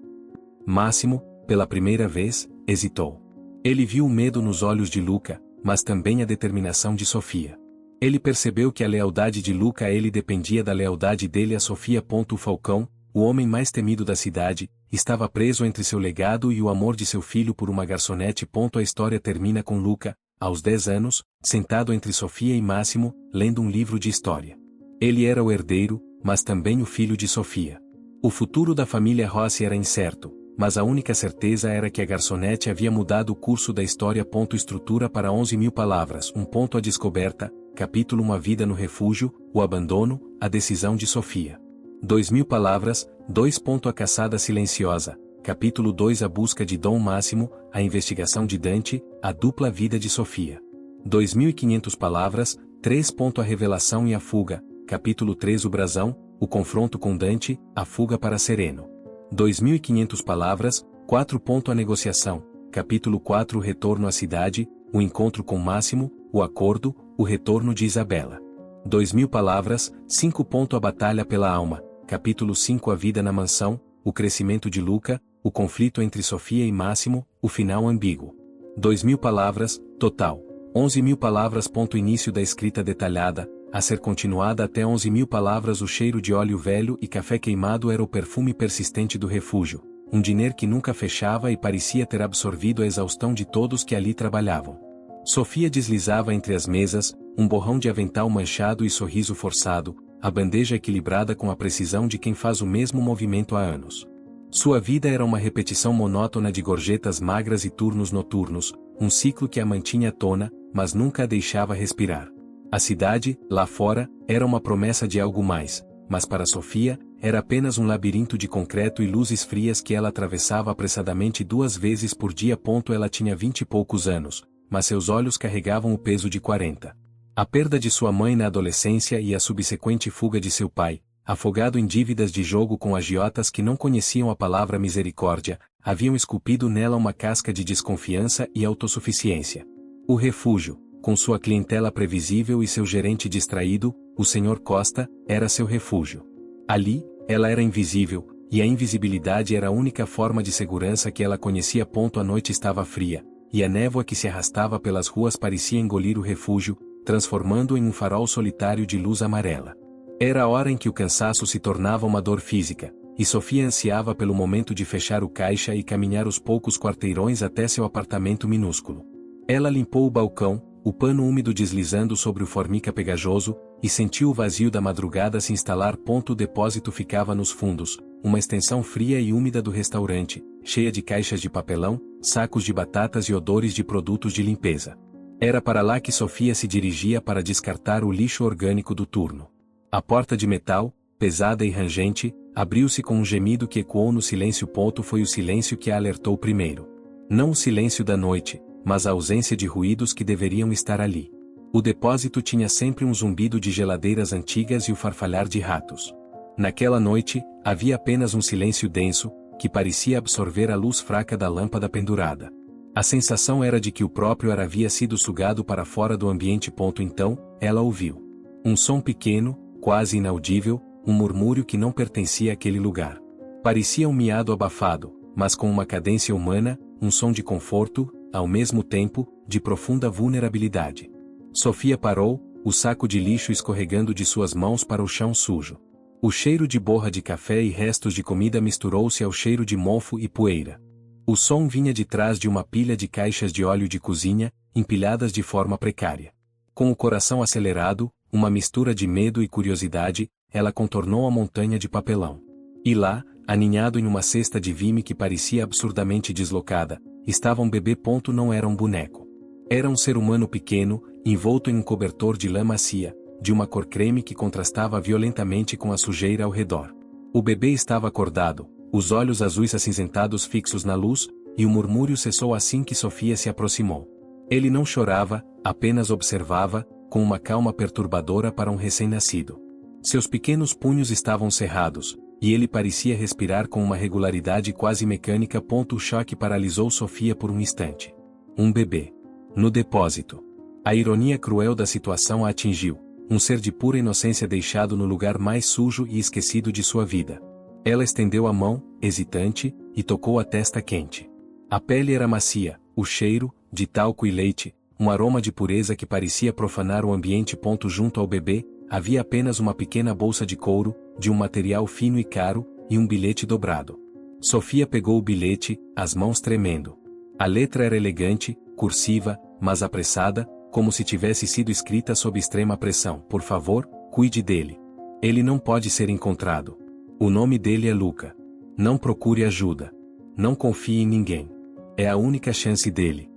Máximo, pela primeira vez, hesitou. Ele viu o medo nos olhos de Luca, mas também a determinação de Sofia. Ele percebeu que a lealdade de Luca a ele dependia da lealdade dele a Sofia. O Falcão, o homem mais temido da cidade, estava preso entre seu legado e o amor de seu filho por uma garçonete. A história termina com Luca, aos 10 anos, sentado entre Sofia e Máximo, lendo um livro de história. Ele era o herdeiro, mas também o filho de Sofia. O futuro da família Rossi era incerto, mas a única certeza era que a garçonete havia mudado o curso da história. Estrutura para 11.000 palavras. A descoberta, capítulo 1 A vida no refúgio, o abandono, a decisão de Sofia. 2.000 palavras. A caçada silenciosa, capítulo 2 A busca de Dom Máximo, a investigação de Dante, a dupla vida de Sofia. 2.500 palavras. 3. A revelação e a fuga, capítulo 3 O brasão, o confronto com Dante, a fuga para Sereno. 2.500 palavras. 4. A negociação, capítulo 4 O retorno à cidade, o encontro com Máximo, o acordo, o retorno de Isabela. 2.000 palavras. 5. A batalha pela alma, capítulo 5 A vida na mansão, o crescimento de Luca, o conflito entre Sofia e Máximo, o final ambíguo. 2.000 palavras, total. 11.000 palavras. Início da escrita detalhada, a ser continuada até 11.000 palavras. O cheiro de óleo velho e café queimado era o perfume persistente do refúgio, um diner que nunca fechava e parecia ter absorvido a exaustão de todos que ali trabalhavam. Sofia deslizava entre as mesas, um borrão de avental manchado e sorriso forçado, a bandeja equilibrada com a precisão de quem faz o mesmo movimento há anos. Sua vida era uma repetição monótona de gorjetas magras e turnos noturnos, um ciclo que a mantinha tona, mas nunca a deixava respirar. A cidade, lá fora, era uma promessa de algo mais, mas para Sofia, era apenas um labirinto de concreto e luzes frias que ela atravessava apressadamente 2 vezes por dia. Ela tinha 20 e poucos anos, mas seus olhos carregavam o peso de 40. A perda de sua mãe na adolescência e a subsequente fuga de seu pai, afogado em dívidas de jogo com agiotas que não conheciam a palavra misericórdia, haviam esculpido nela uma casca de desconfiança e autossuficiência. O refúgio, com sua clientela previsível e seu gerente distraído, o Sr. Costa, era seu refúgio. Ali, ela era invisível, e a invisibilidade era a única forma de segurança que ela conhecia. A noite estava fria, e a névoa que se arrastava pelas ruas parecia engolir o refúgio, transformando-o em um farol solitário de luz amarela. Era a hora em que o cansaço se tornava uma dor física, e Sofia ansiava pelo momento de fechar o caixa e caminhar os poucos quarteirões até seu apartamento minúsculo. Ela limpou o balcão, o pano úmido deslizando sobre o formica pegajoso, e sentiu o vazio da madrugada se instalar. O depósito ficava nos fundos, uma extensão fria e úmida do restaurante, cheia de caixas de papelão, sacos de batatas e odores de produtos de limpeza. Era para lá que Sofia se dirigia para descartar o lixo orgânico do turno. A porta de metal, pesada e rangente, abriu-se com um gemido que ecoou no silêncio. Foi o silêncio que a alertou primeiro. Não o silêncio da noite, mas a ausência de ruídos que deveriam estar ali. O depósito tinha sempre um zumbido de geladeiras antigas e o farfalhar de ratos. Naquela noite, havia apenas um silêncio denso, que parecia absorver a luz fraca da lâmpada pendurada. A sensação era de que o próprio ar havia sido sugado para fora do ambiente. Então, ela ouviu um som pequeno, quase inaudível, um murmúrio que não pertencia àquele lugar. Parecia um miado abafado, mas com uma cadência humana, um som de conforto, ao mesmo tempo, de profunda vulnerabilidade. Sofia parou, o saco de lixo escorregando de suas mãos para o chão sujo. O cheiro de borra de café e restos de comida misturou-se ao cheiro de mofo e poeira. O som vinha de trás de uma pilha de caixas de óleo de cozinha, empilhadas de forma precária. Com o coração acelerado, uma mistura de medo e curiosidade, ela contornou a montanha de papelão. E lá, aninhado em uma cesta de vime que parecia absurdamente deslocada, estava um bebê. Não era um boneco. Era um ser humano pequeno, envolto em um cobertor de lã macia, de uma cor creme que contrastava violentamente com a sujeira ao redor. O bebê estava acordado, os olhos azuis acinzentados fixos na luz, e o murmúrio cessou assim que Sofia se aproximou. Ele não chorava, apenas observava, com uma calma perturbadora para um recém-nascido. Seus pequenos punhos estavam cerrados, e ele parecia respirar com uma regularidade quase mecânica. O choque paralisou Sofia por um instante. Um bebê. No depósito. A ironia cruel da situação a atingiu. Um ser de pura inocência deixado no lugar mais sujo e esquecido de sua vida. Ela estendeu a mão, hesitante, e tocou a testa quente. A pele era macia, o cheiro, de talco e leite, um aroma de pureza que parecia profanar o ambiente. Junto ao bebê, havia apenas uma pequena bolsa de couro, de um material fino e caro, e um bilhete dobrado. Sofia pegou o bilhete, as mãos tremendo. A letra era elegante, cursiva, mas apressada, como se tivesse sido escrita sob extrema pressão. Por favor, cuide dele. Ele não pode ser encontrado. O nome dele é Luca. Não procure ajuda. Não confie em ninguém. É a única chance dele.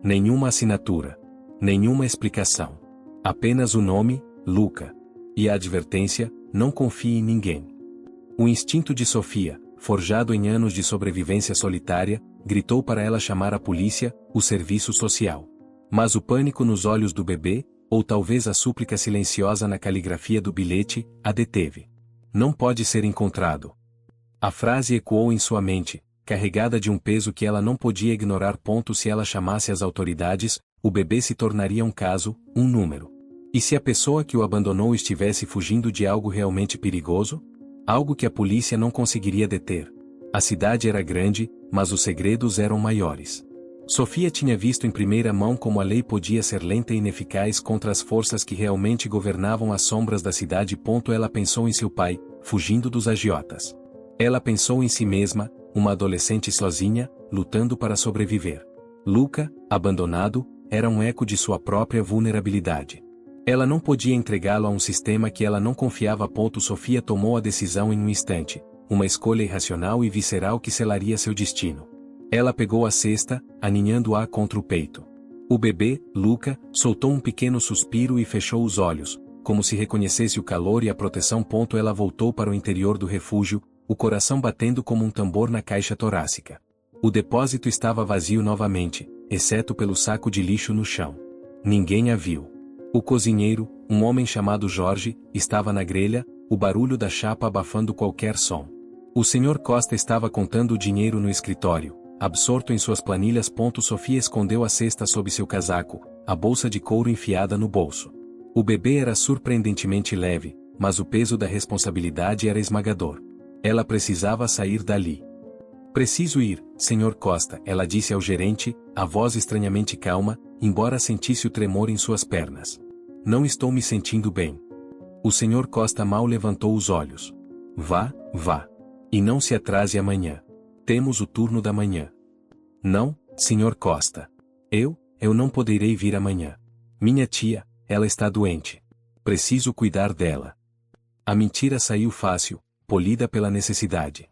Nenhuma assinatura. Nenhuma explicação. Apenas o nome, Luca. E a advertência, não confie em ninguém. O instinto de Sofia, forjado em anos de sobrevivência solitária, gritou para ela chamar a polícia, o serviço social. Mas o pânico nos olhos do bebê, ou talvez a súplica silenciosa na caligrafia do bilhete, a deteve. Não pode ser encontrado. A frase ecoou em sua mente, carregada de um peso que ela não podia ignorar. Se ela chamasse as autoridades, o bebê se tornaria um caso, um número. E se a pessoa que o abandonou estivesse fugindo de algo realmente perigoso? Algo que a polícia não conseguiria deter. A cidade era grande, mas os segredos eram maiores. Sofia tinha visto em primeira mão como a lei podia ser lenta e ineficaz contra as forças que realmente governavam as sombras da cidade. Ela pensou em seu pai, fugindo dos agiotas. Ela pensou em si mesma, uma adolescente sozinha, lutando para sobreviver. Luca, abandonado, era um eco de sua própria vulnerabilidade. Ela não podia entregá-lo a um sistema que ela não confiava. Sofia tomou a decisão em um instante, uma escolha irracional e visceral que selaria seu destino. Ela pegou a cesta, aninhando-a contra o peito. O bebê, Luca, soltou um pequeno suspiro e fechou os olhos, como se reconhecesse o calor e a proteção. Ela voltou para o interior do refúgio, o coração batendo como um tambor na caixa torácica. O depósito estava vazio novamente, exceto pelo saco de lixo no chão. Ninguém a viu. O cozinheiro, um homem chamado Jorge, estava na grelha, o barulho da chapa abafando qualquer som. O Sr. Costa estava contando o dinheiro no escritório, absorto em suas planilhas. Sofia escondeu a cesta sob seu casaco, a bolsa de couro enfiada no bolso. O bebê era surpreendentemente leve, mas o peso da responsabilidade era esmagador. Ela precisava sair dali. Preciso ir, Sr. Costa, ela disse ao gerente, a voz estranhamente calma, embora sentisse o tremor em suas pernas. Não estou me sentindo bem. O Sr. Costa mal levantou os olhos. Vá, vá. E não se atrase amanhã. Temos o turno da manhã. Não, Sr. Costa. Eu não poderei vir amanhã. Minha tia, ela está doente. Preciso cuidar dela. A mentira saiu fácil, polida pela necessidade.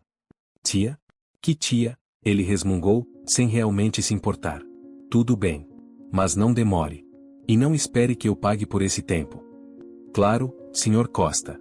Tia? Que tia? Ele resmungou, sem realmente se importar. Tudo bem. Mas não demore. E não espere que eu pague por esse tempo. Claro, Sr. Costa.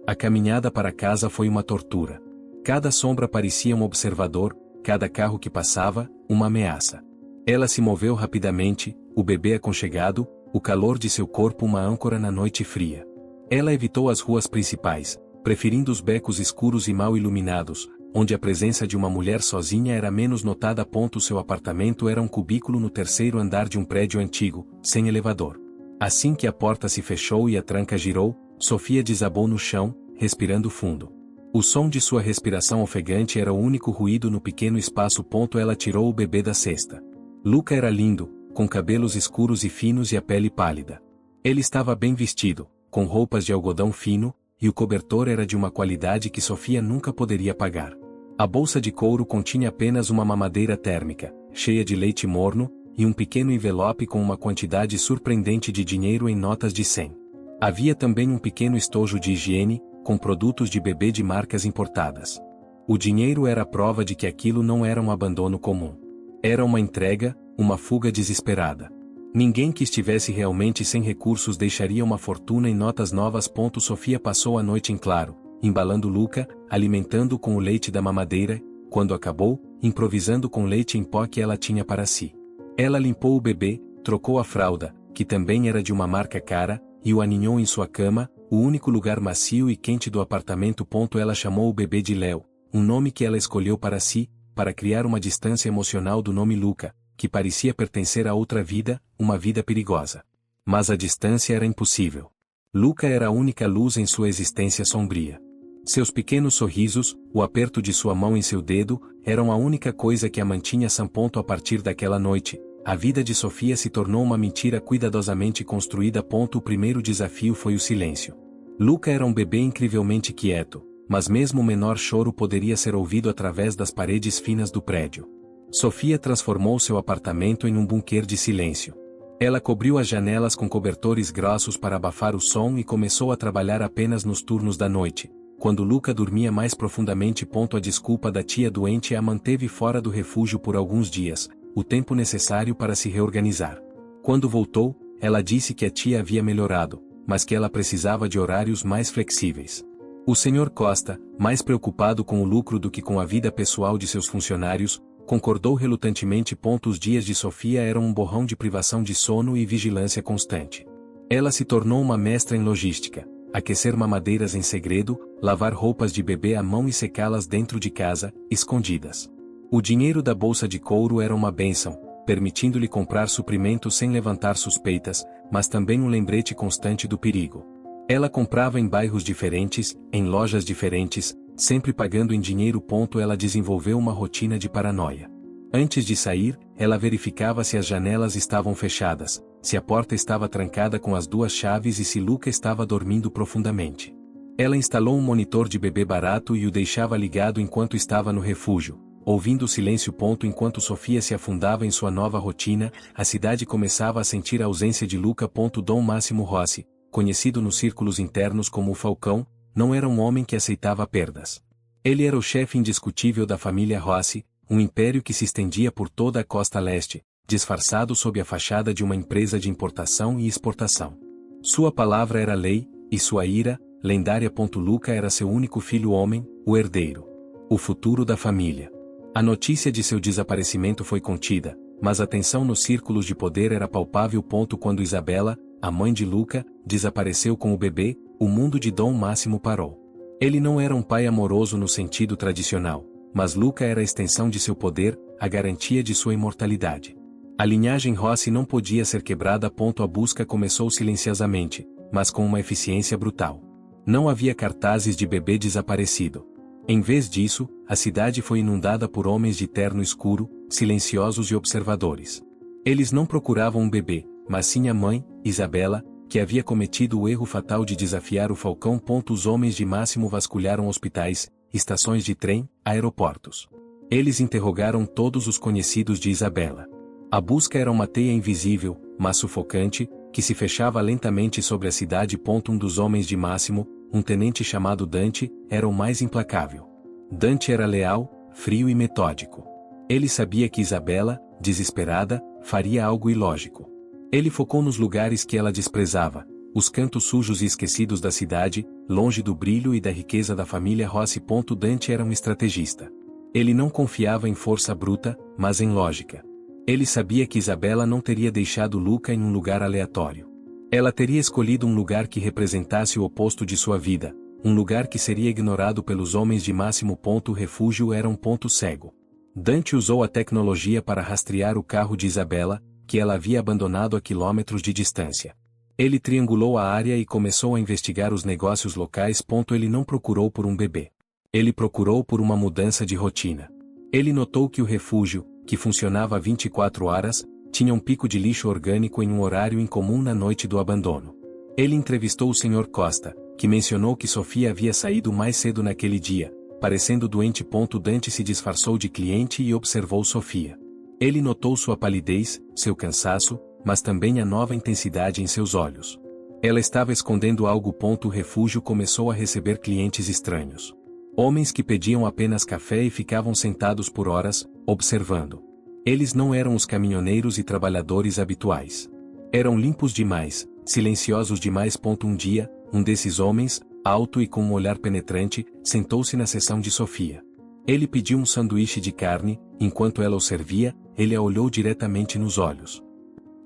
A caminhada para casa foi uma tortura. Cada sombra parecia um observador, cada carro que passava, uma ameaça. Ela se moveu rapidamente, o bebê aconchegado, o calor de seu corpo uma âncora na noite fria. Ela evitou as ruas principais, preferindo os becos escuros e mal iluminados, onde a presença de uma mulher sozinha era menos notada. Seu apartamento era um cubículo no terceiro andar de um prédio antigo, sem elevador. Assim que a porta se fechou e a tranca girou, Sofia desabou no chão, respirando fundo. O som de sua respiração ofegante era o único ruído no pequeno espaço. Ela tirou o bebê da cesta. Luca era lindo, com cabelos escuros e finos e a pele pálida. Ele estava bem vestido, com roupas de algodão fino, e o cobertor era de uma qualidade que Sofia nunca poderia pagar. A bolsa de couro continha apenas uma mamadeira térmica, cheia de leite morno, e um pequeno envelope com uma quantidade surpreendente de dinheiro em notas de 100. Havia também um pequeno estojo de higiene, com produtos de bebê de marcas importadas. O dinheiro era a prova de que aquilo não era um abandono comum. Era uma entrega, uma fuga desesperada. Ninguém que estivesse realmente sem recursos deixaria uma fortuna em notas novas. Sofia passou a noite em claro, embalando Luca, alimentando-o com o leite da mamadeira, quando acabou, improvisando com leite em pó que ela tinha para si. Ela limpou o bebê, trocou a fralda, que também era de uma marca cara, e o aninhou em sua cama, o único lugar macio e quente do apartamento. Ela chamou o bebê de Léo, um nome que ela escolheu para si, para criar uma distância emocional do nome Luca, que parecia pertencer a outra vida, uma vida perigosa. Mas a distância era impossível. Luca era a única luz em sua existência sombria. Seus pequenos sorrisos, o aperto de sua mão em seu dedo, eram a única coisa que a mantinha sã. A partir daquela noite, a vida de Sofia se tornou uma mentira cuidadosamente construída. O primeiro desafio foi o silêncio. Luca era um bebê incrivelmente quieto, mas mesmo o menor choro poderia ser ouvido através das paredes finas do prédio. Sofia transformou seu apartamento em um bunker de silêncio. Ela cobriu as janelas com cobertores grossos para abafar o som e começou a trabalhar apenas nos turnos da noite, quando Luca dormia mais profundamente. A desculpa da tia doente a manteve fora do refúgio por alguns dias, o tempo necessário para se reorganizar. Quando voltou, ela disse que a tia havia melhorado, mas que ela precisava de horários mais flexíveis. O Sr. Costa, mais preocupado com o lucro do que com a vida pessoal de seus funcionários, concordou relutantemente. Os dias de Sofia eram um borrão de privação de sono e vigilância constante. Ela se tornou uma mestra em logística, aquecer mamadeiras em segredo, lavar roupas de bebê à mão e secá-las dentro de casa, escondidas. O dinheiro da bolsa de couro era uma bênção, permitindo-lhe comprar suprimentos sem levantar suspeitas, mas também um lembrete constante do perigo. Ela comprava em bairros diferentes, em lojas diferentes, sempre pagando em dinheiro. Ela desenvolveu uma rotina de paranoia. Antes de sair, ela verificava se as janelas estavam fechadas, se a porta estava trancada com as duas chaves e se Luca estava dormindo profundamente. Ela instalou um monitor de bebê barato e o deixava ligado enquanto estava no refúgio, ouvindo o silêncio. Enquanto Sofia se afundava em sua nova rotina, a cidade começava a sentir a ausência de Luca. Dom Máximo Rossi, conhecido nos círculos internos como o Falcão, não era um homem que aceitava perdas. Ele era o chefe indiscutível da família Rossi, um império que se estendia por toda a costa leste, disfarçado sob a fachada de uma empresa de importação e exportação. Sua palavra era lei, e sua ira, lendária. Luca era seu único filho homem, o herdeiro. O futuro da família. A notícia de seu desaparecimento foi contida, mas a tensão nos círculos de poder era palpável. Quando Isabela, a mãe de Luca, desapareceu com o bebê, o mundo de Dom Máximo parou. Ele não era um pai amoroso no sentido tradicional, mas Luca era a extensão de seu poder, a garantia de sua imortalidade. A linhagem Rossi não podia ser quebrada. A busca começou silenciosamente, mas com uma eficiência brutal. Não havia cartazes de bebê desaparecido. Em vez disso, a cidade foi inundada por homens de terno escuro, silenciosos e observadores. Eles não procuravam um bebê, mas sim a mãe, Isabela, que havia cometido o erro fatal de desafiar o Falcão. Os homens de Máximo vasculharam hospitais, estações de trem, aeroportos. Eles interrogaram todos os conhecidos de Isabela. A busca era uma teia invisível, mas sufocante, que se fechava lentamente sobre a cidade. Um dos homens de Máximo, um tenente chamado Dante, era o mais implacável. Dante era leal, frio e metódico. Ele sabia que Isabela, desesperada, faria algo ilógico. Ele focou nos lugares que ela desprezava, os cantos sujos e esquecidos da cidade, longe do brilho e da riqueza da família Rossi. Dante era um estrategista. Ele não confiava em força bruta, mas em lógica. Ele sabia que Isabela não teria deixado Luca em um lugar aleatório. Ela teria escolhido um lugar que representasse o oposto de sua vida, um lugar que seria ignorado pelos homens de Máximo. O refúgio era um ponto cego. Dante usou a tecnologia para rastrear o carro de Isabela, que ela havia abandonado a quilômetros de distância. Ele triangulou a área e começou a investigar os negócios locais. Ele não procurou por um bebê. Ele procurou por uma mudança de rotina. Ele notou que o refúgio, que funcionava 24 horas, tinha um pico de lixo orgânico em um horário incomum na noite do abandono. Ele entrevistou o Sr. Costa, que mencionou que Sofia havia saído mais cedo naquele dia, parecendo doente. Dante se disfarçou de cliente e observou Sofia. Ele notou sua palidez, seu cansaço, mas também a nova intensidade em seus olhos. Ela estava escondendo algo. O refúgio começou a receber clientes estranhos. Homens que pediam apenas café e ficavam sentados por horas, observando. Eles não eram os caminhoneiros e trabalhadores habituais. Eram limpos demais, silenciosos demais. Um dia, um desses homens, alto e com um olhar penetrante, sentou-se na seção de Sofia. Ele pediu um sanduíche de carne. Enquanto ela o servia, ele a olhou diretamente nos olhos.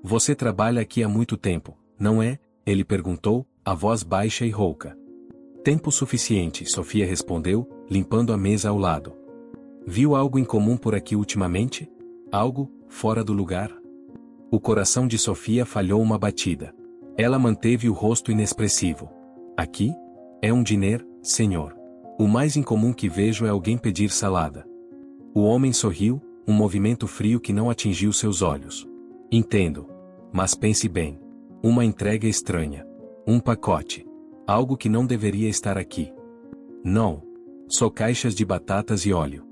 "Você trabalha aqui há muito tempo, não é?" ele perguntou, a voz baixa e rouca. "Tempo suficiente", Sofia respondeu, limpando a mesa ao lado. "Viu algo incomum por aqui ultimamente? Algo fora do lugar?" O coração de Sofia falhou uma batida. Ela manteve o rosto inexpressivo. "Aqui? É um diner, senhor. O mais incomum que vejo é alguém pedir salada." O homem sorriu, um movimento frio que não atingiu seus olhos. "Entendo. Mas pense bem. Uma entrega estranha. Um pacote. Algo que não deveria estar aqui." "Não. Só caixas de batatas e óleo."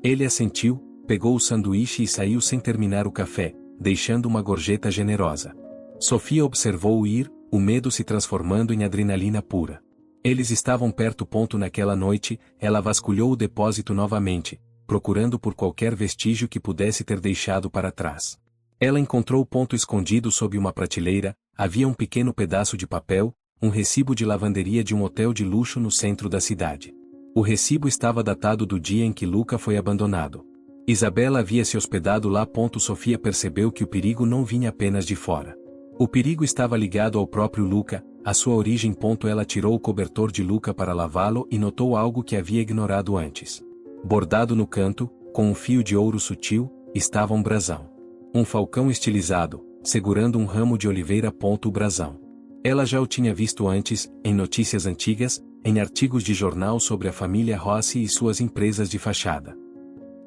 Ele assentiu, pegou o sanduíche e saiu sem terminar o café, deixando uma gorjeta generosa. Sofia observou-o ir, o medo se transformando em adrenalina pura. Eles estavam perto. Naquela noite, ela vasculhou o depósito novamente, procurando por qualquer vestígio que pudesse ter deixado para trás. Ela encontrou escondido sob uma prateleira, havia um pequeno pedaço de papel, um recibo de lavanderia de um hotel de luxo no centro da cidade. O recibo estava datado do dia em que Luca foi abandonado. Isabela havia se hospedado lá. Sofia percebeu que o perigo não vinha apenas de fora. O perigo estava ligado ao próprio Luca, a sua origem. Ela tirou o cobertor de Luca para lavá-lo e notou algo que havia ignorado antes. Bordado no canto, com um fio de ouro sutil, estava um brasão. Um falcão estilizado, segurando um ramo de oliveira. O brasão. Ela já o tinha visto antes, em notícias antigas, em artigos de jornal sobre a família Rossi e suas empresas de fachada.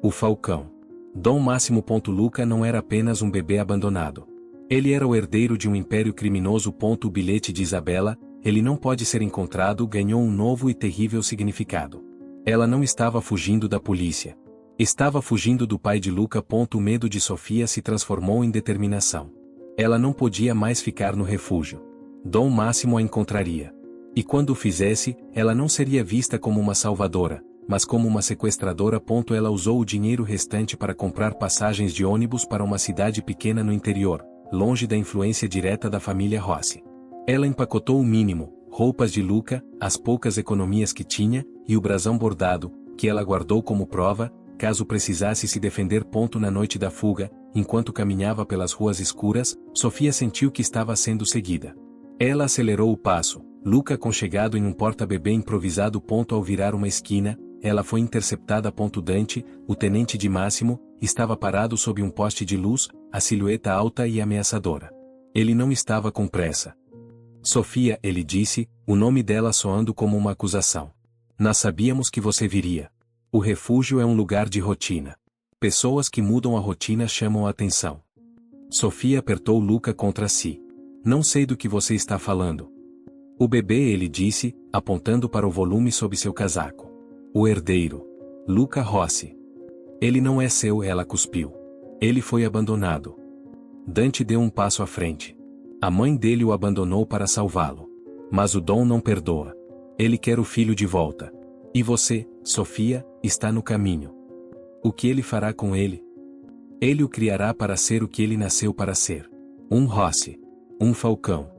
O falcão. Dom Máximo. Luca não era apenas um bebê abandonado. Ele era o herdeiro de um império criminoso. O bilhete de Isabela, ele não pode ser encontrado, ganhou um novo e terrível significado. Ela não estava fugindo da polícia. Estava fugindo do pai de Luca. O medo de Sofia se transformou em determinação. Ela não podia mais ficar no refúgio. Dom Máximo a encontraria. E quando o fizesse, ela não seria vista como uma salvadora, mas como uma sequestradora. Ela usou o dinheiro restante para comprar passagens de ônibus para uma cidade pequena no interior, longe da influência direta da família Rossi. Ela empacotou o mínimo, roupas de Luca, as poucas economias que tinha, e o brasão bordado, que ela guardou como prova, caso precisasse se defender. Na noite da fuga, enquanto caminhava pelas ruas escuras, Sofia sentiu que estava sendo seguida. Ela acelerou o passo, Luca aconchegado em um porta-bebê improvisado. Ao virar uma esquina, ela foi interceptada. Dante, o tenente de Máximo, estava parado sob um poste de luz, a silhueta alta e ameaçadora. Ele não estava com pressa. Sofia, ele disse, o nome dela soando como uma acusação. Nós sabíamos que você viria. O refúgio é um lugar de rotina. Pessoas que mudam a rotina chamam a atenção. Sofia apertou Luca contra si. Não sei do que você está falando. O bebê, ele disse, apontando para o volume sob seu casaco. O herdeiro. Luca Rossi. Ele não é seu, ela cuspiu. Ele foi abandonado. Dante deu um passo à frente. A mãe dele o abandonou para salvá-lo. Mas o Dom não perdoa. Ele quer o filho de volta. E você, Sofia, está no caminho. O que ele fará com ele? Ele o criará para ser o que ele nasceu para ser. Um Rossi. Um falcão.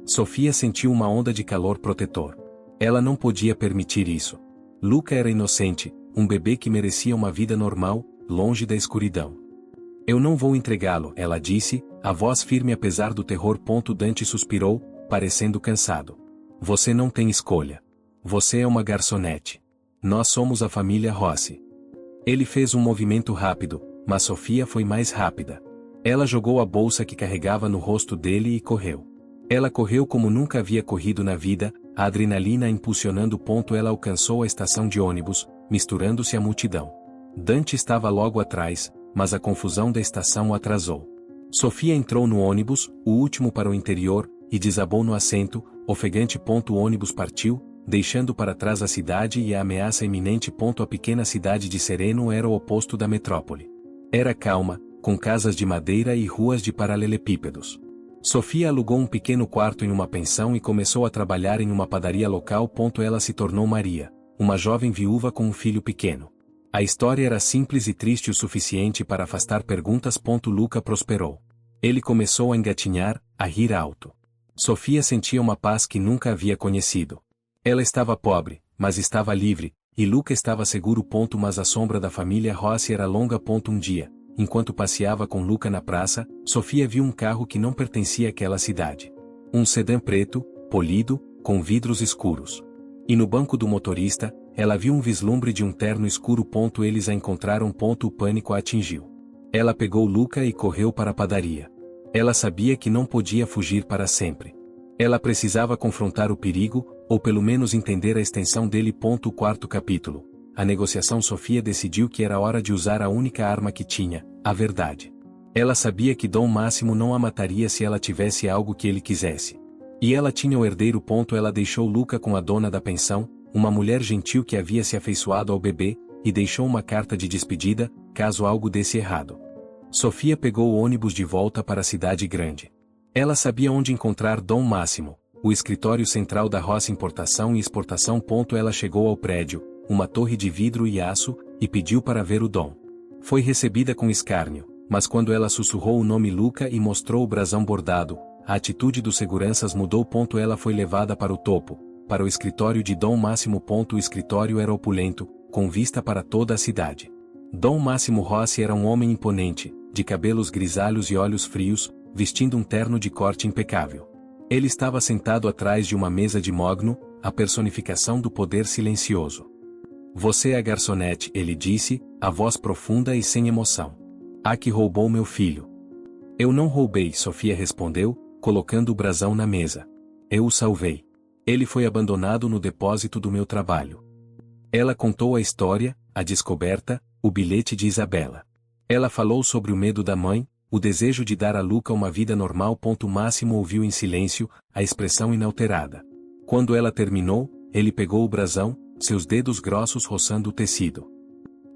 Sofia sentiu uma onda de calor protetor. Ela não podia permitir isso. Luca era inocente, um bebê que merecia uma vida normal, longe da escuridão. Eu não vou entregá-lo, ela disse, a voz firme apesar do terror. Dante suspirou, parecendo cansado. Você não tem escolha. Você é uma garçonete. Nós somos a família Rossi. Ele fez um movimento rápido, mas Sofia foi mais rápida. Ela jogou a bolsa que carregava no rosto dele e correu. Ela correu como nunca havia corrido na vida, a adrenalina a impulsionando. Ela alcançou a estação de ônibus, misturando-se à multidão. Dante estava logo atrás, mas a confusão da estação o atrasou. Sofia entrou no ônibus, o último para o interior, e desabou no assento, ofegante. O ônibus partiu, deixando para trás a cidade e a ameaça iminente. A pequena cidade de Sereno era o oposto da metrópole. Era calma, com casas de madeira e ruas de paralelepípedos. Sofia alugou um pequeno quarto em uma pensão e começou a trabalhar em uma padaria local. Ela se tornou Maria, uma jovem viúva com um filho pequeno. A história era simples e triste o suficiente para afastar perguntas. Luca prosperou. Ele começou a engatinhar, a rir alto. Sofia sentia uma paz que nunca havia conhecido. Ela estava pobre, mas estava livre, e Luca estava seguro. Mas a sombra da família Rossi era longa. Um dia, enquanto passeava com Luca na praça, Sofia viu um carro que não pertencia àquela cidade. Um sedã preto, polido, com vidros escuros. E no banco do motorista, ela viu um vislumbre de um terno escuro. Eles a encontraram. O pânico a atingiu. Ela pegou Luca e correu para a padaria. Ela sabia que não podia fugir para sempre. Ela precisava confrontar o perigo, ou pelo menos entender a extensão dele. O quarto capítulo. A negociação. Sofia decidiu que era hora de usar a única arma que tinha, a verdade. Ela sabia que Dom Máximo não a mataria se ela tivesse algo que ele quisesse. E ela tinha o herdeiro. Ela deixou Luca com a dona da pensão, uma mulher gentil que havia se afeiçoado ao bebê, e deixou uma carta de despedida, caso algo desse errado. Sofia pegou o ônibus de volta para a cidade grande. Ela sabia onde encontrar Dom Máximo. o escritório central da Roça Importação e Exportação. Ela chegou ao prédio, uma torre de vidro e aço, e pediu para ver o Dom. Foi recebida com escárnio, mas quando ela sussurrou o nome Luca e mostrou o brasão bordado, a atitude dos seguranças mudou. Ela foi levada para o topo, para o escritório de Dom Máximo. O escritório era opulento, com vista para toda a cidade. Dom Máximo Rossi era um homem imponente, de cabelos grisalhos e olhos frios, vestindo um terno de corte impecável. Ele estava sentado atrás de uma mesa de mogno, a personificação do poder silencioso. Você é a garçonete, ele disse, a voz profunda e sem emoção. A que roubou meu filho. Eu não roubei, Sofia respondeu, colocando o brasão na mesa. Eu o salvei. Ele foi abandonado no depósito do meu trabalho. Ela contou a história, a descoberta, o bilhete de Isabela. Ela falou sobre o medo da mãe, o desejo de dar a Luca uma vida normal. Máximo ouviu em silêncio, a expressão inalterada. Quando ela terminou, ele pegou o brasão, seus dedos grossos roçando o tecido.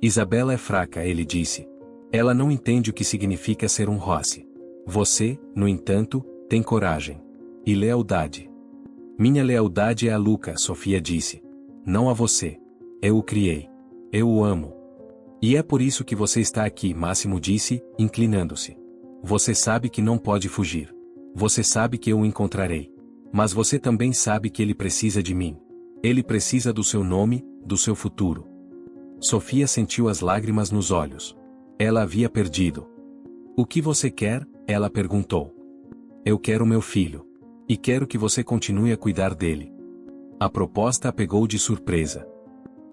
Isabela é fraca, ele disse. Ela não entende o que significa ser um Rossi. Você, no entanto, tem coragem. E lealdade. Minha lealdade é a Luca, Sofia disse. Não a você. Eu o criei. Eu o amo. E é por isso que você está aqui, Máximo disse, inclinando-se. Você sabe que não pode fugir. Você sabe que eu o encontrarei. Mas você também sabe que ele precisa de mim. Ele precisa do seu nome, do seu futuro. Sofia sentiu as lágrimas nos olhos. Ela havia perdido. O que você quer? Ela perguntou. Eu quero meu filho. E quero que você continue a cuidar dele. A proposta a pegou de surpresa.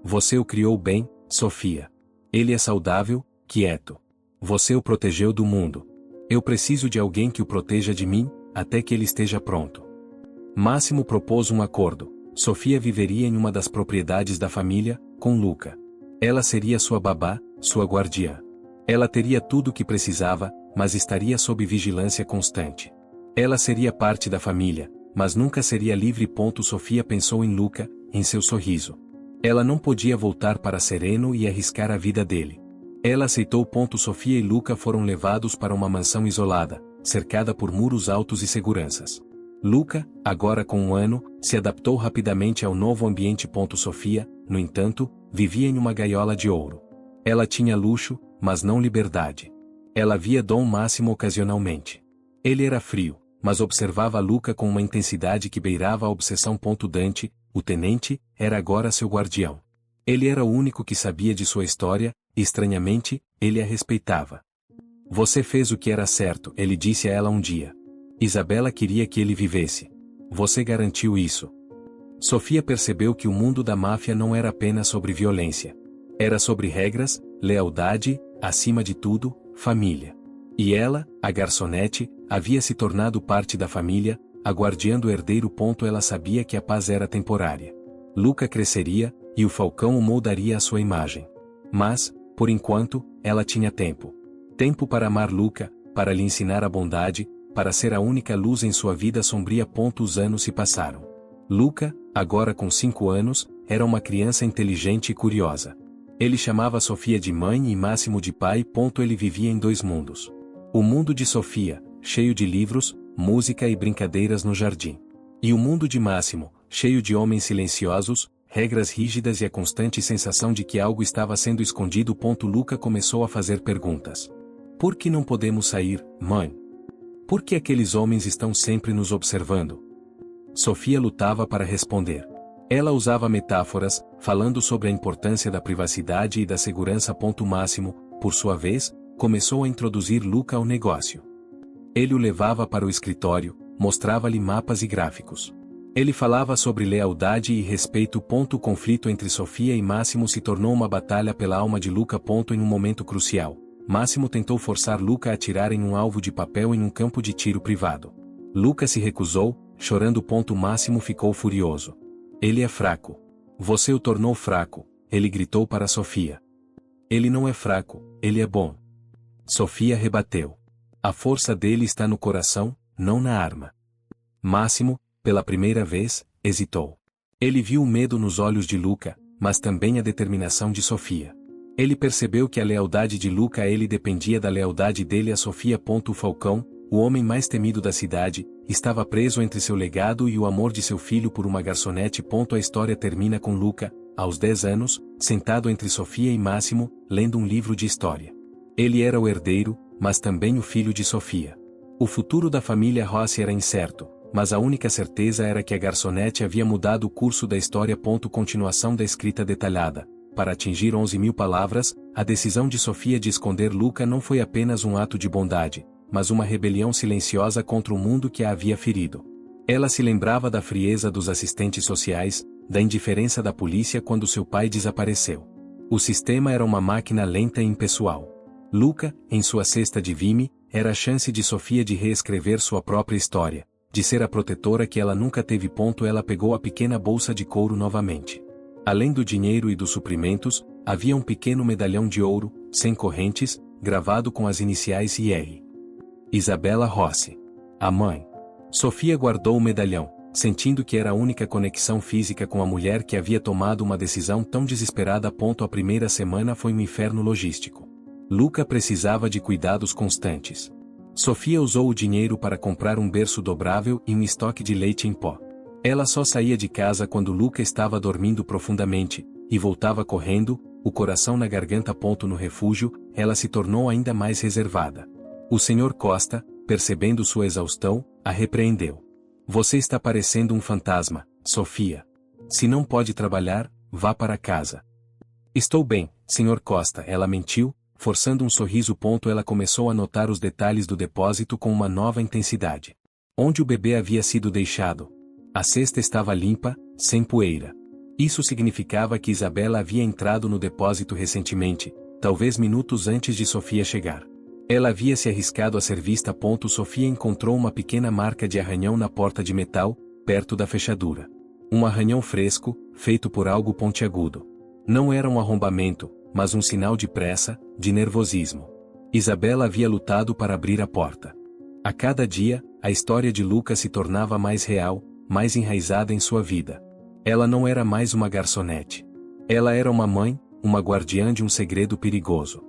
Você o criou bem, Sofia. Ele é saudável, quieto. Você o protegeu do mundo. Eu preciso de alguém que o proteja de mim, até que ele esteja pronto. Máximo propôs um acordo. Sofia viveria em uma das propriedades da família, com Luca. Ela seria sua babá, sua guardiã. Ela teria tudo o que precisava, mas estaria sob vigilância constante. Ela seria parte da família, mas nunca seria livre. Sofia pensou em Luca, em seu sorriso. Ela não podia voltar para Sereno e arriscar a vida dele. Ela aceitou. Sofia e Luca foram levados para uma mansão isolada, cercada por muros altos e seguranças. Luca, agora com 1 ano, se adaptou rapidamente ao novo ambiente. Sofia, no entanto, vivia em uma gaiola de ouro. Ela tinha luxo, mas não liberdade. Ela via Dom Máximo ocasionalmente. Ele era frio, mas observava Luca com uma intensidade que beirava a obsessão. Dante, o tenente, era agora seu guardião. Ele era o único que sabia de sua história, e estranhamente, ele a respeitava. Você fez o que era certo, ele disse a ela um dia. Isabela queria que ele vivesse. Você garantiu isso. Sofia percebeu que o mundo da máfia não era apenas sobre violência. Era sobre regras, lealdade, acima de tudo, família. E ela, a garçonete, havia se tornado parte da família, a guardiã do herdeiro. Ela sabia que a paz era temporária. Luca cresceria, e o falcão o moldaria à sua imagem. Mas, por enquanto, ela tinha tempo. Tempo para amar Luca, para lhe ensinar a bondade, para ser a única luz em sua vida sombria. Os anos se passaram. Luca, agora com 5 anos, era uma criança inteligente e curiosa. Ele chamava Sofia de mãe e Máximo de pai. Ele vivia em 2 mundos. O mundo de Sofia, cheio de livros, música e brincadeiras no jardim. E o mundo de Máximo, cheio de homens silenciosos, regras rígidas e a constante sensação de que algo estava sendo escondido. Luca começou a fazer perguntas. Por que não podemos sair, mãe? Por que aqueles homens estão sempre nos observando? Sofia lutava para responder. Ela usava metáforas, falando sobre a importância da privacidade e da segurança. Máximo, por sua vez, começou a introduzir Luca ao negócio. Ele o levava para o escritório, mostrava-lhe mapas e gráficos. Ele falava sobre lealdade e respeito. O conflito entre Sofia e Máximo se tornou uma batalha pela alma de Luca. Em um momento crucial, Máximo tentou forçar Luca a atirar em um alvo de papel em um campo de tiro privado. Luca se recusou, chorando. Máximo ficou furioso. Ele é fraco. Você o tornou fraco, ele gritou para Sofia. Ele não é fraco, ele é bom. Sofia rebateu. A força dele está no coração, não na arma. Máximo, pela primeira vez, hesitou. Ele viu o medo nos olhos de Luca, mas também a determinação de Sofia. Ele percebeu que a lealdade de Luca a ele dependia da lealdade dele a Sofia. O falcão, o homem mais temido da cidade, estava preso entre seu legado e o amor de seu filho por uma garçonete. A história termina com Luca, aos 10 anos, sentado entre Sofia e Máximo, lendo um livro de história. Ele era o herdeiro, mas também o filho de Sofia. O futuro da família Rossi era incerto, mas a única certeza era que a garçonete havia mudado o curso da história. Continuação da escrita detalhada. Para atingir 11.000 palavras, a decisão de Sofia de esconder Luca não foi apenas um ato de bondade, mas uma rebelião silenciosa contra o mundo que a havia ferido. Ela se lembrava da frieza dos assistentes sociais, da indiferença da polícia quando seu pai desapareceu. O sistema era uma máquina lenta e impessoal. Luca, em sua cesta de vime, era a chance de Sofia de reescrever sua própria história, de ser a protetora que ela nunca teve. Ela pegou a pequena bolsa de couro novamente. Além do dinheiro e dos suprimentos, havia um pequeno medalhão de ouro, sem correntes, gravado com as iniciais IR. Isabela Rossi. A mãe. Sofia guardou o medalhão, sentindo que era a única conexão física com a mulher que havia tomado uma decisão tão desesperada. A primeira semana foi um inferno logístico. Luca precisava de cuidados constantes. Sofia usou o dinheiro para comprar um berço dobrável e um estoque de leite em pó. Ela só saía de casa quando Luca estava dormindo profundamente, e voltava correndo, o coração na garganta. No refúgio, ela se tornou ainda mais reservada. O Sr. Costa, percebendo sua exaustão, a repreendeu. Você está parecendo um fantasma, Sofia. Se não pode trabalhar, vá para casa. Estou bem, Sr. Costa, ela mentiu, forçando um sorriso. Ela começou a notar os detalhes do depósito com uma nova intensidade. Onde o bebê havia sido deixado? A cesta estava limpa, sem poeira. Isso significava que Isabela havia entrado no depósito recentemente, talvez minutos antes de Sofia chegar. Ela havia se arriscado a ser vista. Sofia encontrou uma pequena marca de arranhão na porta de metal, perto da fechadura. Um arranhão fresco, feito por algo pontiagudo. Não era um arrombamento, mas um sinal de pressa, de nervosismo. Isabela havia lutado para abrir a porta. A cada dia, a história de Luca se tornava mais real, mais enraizada em sua vida. Ela não era mais uma garçonete. Ela era uma mãe, uma guardiã de um segredo perigoso.